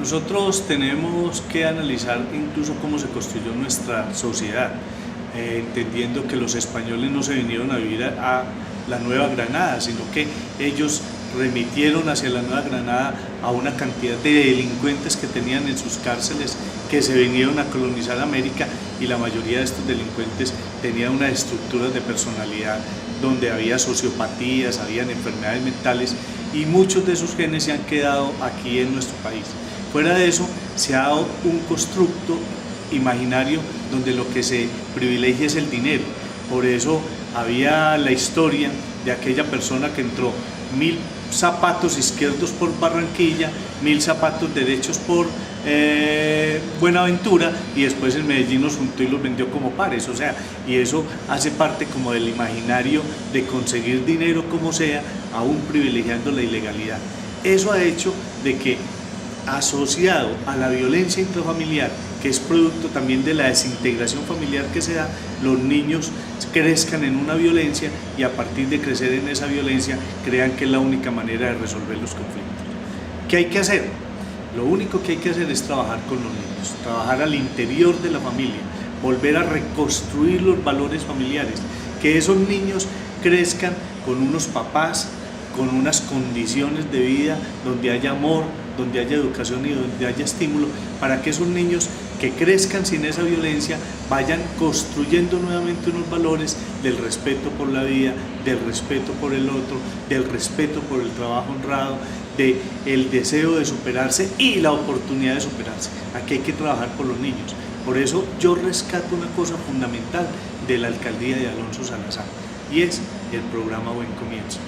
Nosotros tenemos que analizar incluso cómo se construyó nuestra sociedad, entendiendo que los españoles no se vinieron a vivir a la Nueva Granada, sino que ellos remitieron hacia la Nueva Granada a una cantidad de delincuentes que tenían en sus cárceles, que se vinieron a colonizar América, y la mayoría de estos delincuentes tenían unas estructuras de personalidad donde había sociopatías, habían enfermedades mentales, y muchos de esos genes se han quedado aquí en nuestro país. Fuera de eso, se ha dado un constructo imaginario donde lo que se privilegia es el dinero. Por eso había la historia de aquella persona que entró 1000 zapatos izquierdos por Barranquilla, 1000 zapatos derechos por Buenaventura, y después en Medellín los juntó y los vendió como pares. O sea, y eso hace parte como del imaginario de conseguir dinero como sea, aún privilegiando la ilegalidad. Eso ha hecho de que, asociado a la violencia intrafamiliar, que es producto también de la desintegración familiar que se da, los niños crezcan en una violencia, y a partir de crecer en esa violencia crean que es la única manera de resolver los conflictos. ¿Qué hay que hacer? Lo único que hay que hacer es trabajar con los niños, trabajar al interior de la familia, volver a reconstruir los valores familiares, que esos niños crezcan con unos papás, con unas condiciones de vida donde haya amor, donde haya educación y donde haya estímulo, para que esos niños que crezcan sin esa violencia vayan construyendo nuevamente unos valores del respeto por la vida, del respeto por el otro, del respeto por el trabajo honrado, del deseo de superarse y la oportunidad de superarse. Aquí hay que trabajar por los niños. Por eso yo rescato una cosa fundamental de la alcaldía de Alonso Salazar, y es el programa Buen Comienzo.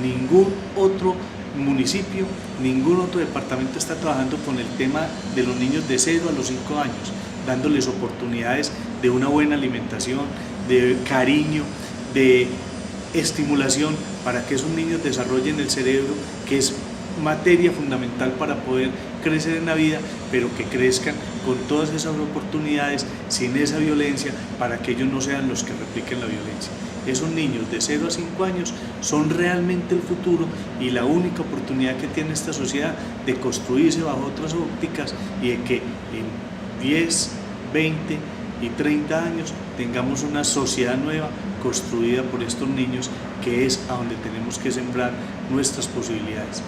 Ningún otro municipio, ningún otro departamento está trabajando con el tema de los niños de 0 a los 5 años, dándoles oportunidades de una buena alimentación, de cariño, de estimulación, para que esos niños desarrollen el cerebro, que es materia fundamental para poder crecer en la vida, pero que crezcan con todas esas oportunidades, sin esa violencia, para que ellos no sean los que repliquen la violencia. Esos niños de 0 a 5 años son realmente el futuro y la única oportunidad que tiene esta sociedad de construirse bajo otras ópticas, y de que en 10, 20 y 30 años tengamos una sociedad nueva construida por estos niños, que es a donde tenemos que sembrar nuestras posibilidades.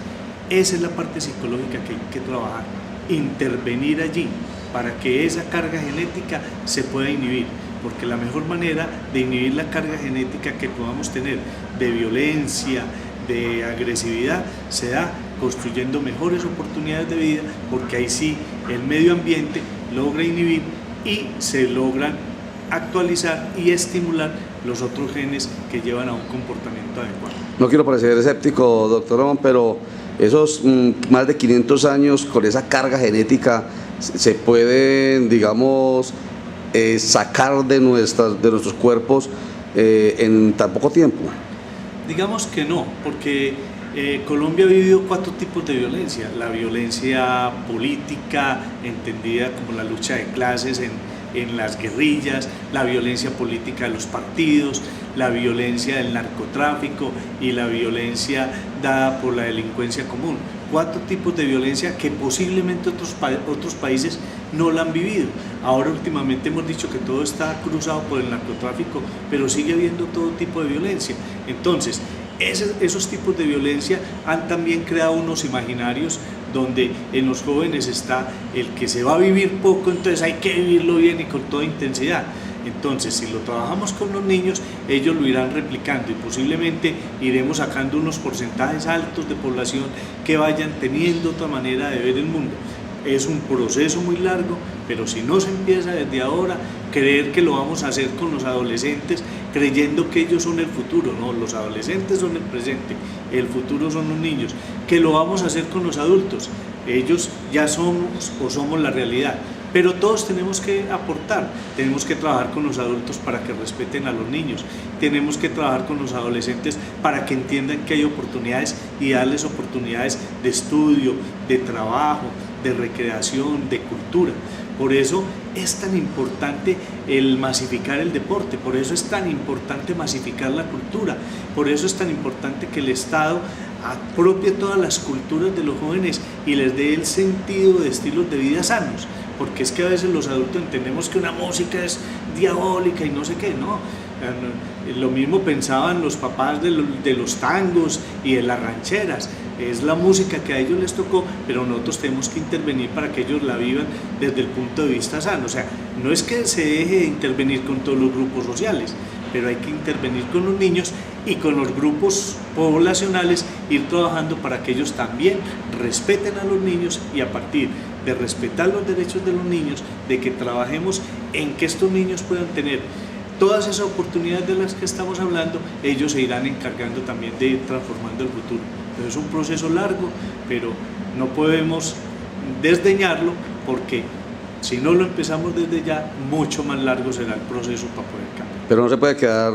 Esa es la parte psicológica que hay que trabajar, intervenir allí para que esa carga genética se pueda inhibir, porque la mejor manera de inhibir la carga genética que podamos tener de violencia, de agresividad, se da construyendo mejores oportunidades de vida, porque ahí sí el medio ambiente logra inhibir y se logran actualizar y estimular los otros genes que llevan a un comportamiento adecuado. No quiero parecer escéptico, doctor Ramón, pero esos más de 500 años con esa carga genética se pueden, digamos, sacar de nuestros cuerpos en tan poco tiempo. Digamos que no, porque Colombia ha vivido 4 tipos de violencia: la violencia política, entendida como la lucha de clases en las guerrillas, la violencia política de los partidos, la violencia del narcotráfico y la violencia dada por la delincuencia común. 4 tipos de violencia que posiblemente otros países no la han vivido. Ahora últimamente hemos dicho que todo está cruzado por el narcotráfico, pero sigue habiendo todo tipo de violencia. Entonces, esos tipos de violencia han también creado unos imaginarios donde en los jóvenes está el que se va a vivir poco, entonces hay que vivirlo bien y con toda intensidad. Entonces, si lo trabajamos con los niños, ellos lo irán replicando, y posiblemente iremos sacando unos porcentajes altos de población que vayan teniendo otra manera de ver el mundo. Es un proceso muy largo, pero si no se empieza desde ahora, creer que lo vamos a hacer con los adolescentes, creyendo que ellos son el futuro. No, los adolescentes son el presente, el futuro son los niños. Que lo vamos a hacer con los adultos, ellos ya somos o somos la realidad. Pero todos tenemos que aportar, tenemos que trabajar con los adultos para que respeten a los niños, tenemos que trabajar con los adolescentes para que entiendan que hay oportunidades y darles oportunidades de estudio, de trabajo, de recreación, de cultura. Por eso es tan importante el masificar el deporte, por eso es tan importante masificar la cultura, por eso es tan importante que el Estado apropie todas las culturas de los jóvenes y les dé el sentido de estilos de vida sanos, porque es que a veces los adultos entendemos que una música es diabólica y no sé qué, no. Lo mismo pensaban los papás de los tangos y de las rancheras. Es la música que a ellos les tocó, pero nosotros tenemos que intervenir para que ellos la vivan desde el punto de vista sano. O sea, no es que se deje de intervenir con todos los grupos sociales, pero hay que intervenir con los niños y con los grupos poblacionales, ir trabajando para que ellos también respeten a los niños, y a partir de respetar los derechos de los niños, de que trabajemos en que estos niños puedan tener todas esas oportunidades de las que estamos hablando, ellos se irán encargando también de ir transformando el futuro. Entonces es un proceso largo, pero no podemos desdeñarlo, porque si no lo empezamos desde ya, mucho más largo será el proceso para poder cambiar. Pero no se puede quedar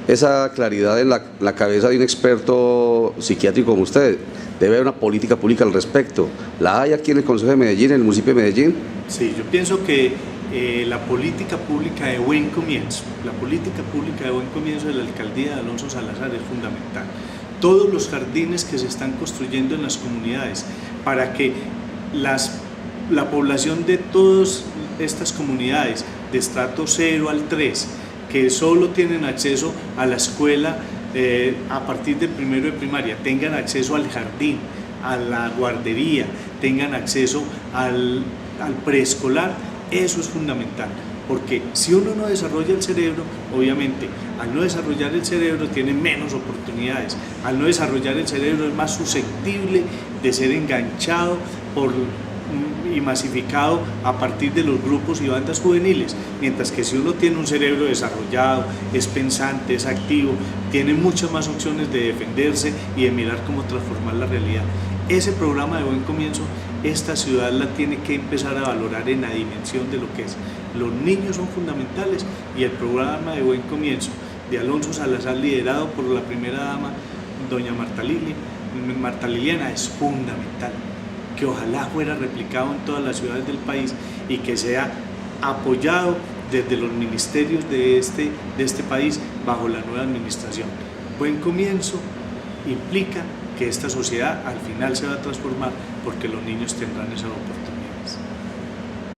esa claridad en la cabeza de un experto psiquiátrico como usted. Debe haber una política pública al respecto. ¿La hay aquí en el Consejo de Medellín, en el municipio de Medellín? Sí, yo pienso que la política pública de buen comienzo, la política pública de buen comienzo de la alcaldía de Alonso Salazar es fundamental. Todos los jardines que se están construyendo en las comunidades para que la población de todas estas comunidades de estrato 0 al 3, que solo tienen acceso a la escuela a partir del primero de primaria, tengan acceso al jardín, a la guardería, tengan acceso al preescolar, eso es fundamental. Porque si uno no desarrolla el cerebro, obviamente, al no desarrollar el cerebro tiene menos oportunidades. Al no desarrollar el cerebro es más susceptible de ser enganchado y masificado a partir de los grupos y bandas juveniles. Mientras que si uno tiene un cerebro desarrollado, es pensante, es activo, tiene muchas más opciones de defenderse y de mirar cómo transformar la realidad. Ese programa de buen comienzo, esta ciudad la tiene que empezar a valorar en la dimensión de lo que es. Los niños son fundamentales, y el programa de buen comienzo de Alonso Salazar, liderado por la primera dama, doña Marta Liliana, es fundamental. Que ojalá fuera replicado en todas las ciudades del país y que sea apoyado desde los ministerios de este país bajo la nueva administración. Buen comienzo implica que esta sociedad al final se va a transformar, porque los niños tendrán esa oportunidad.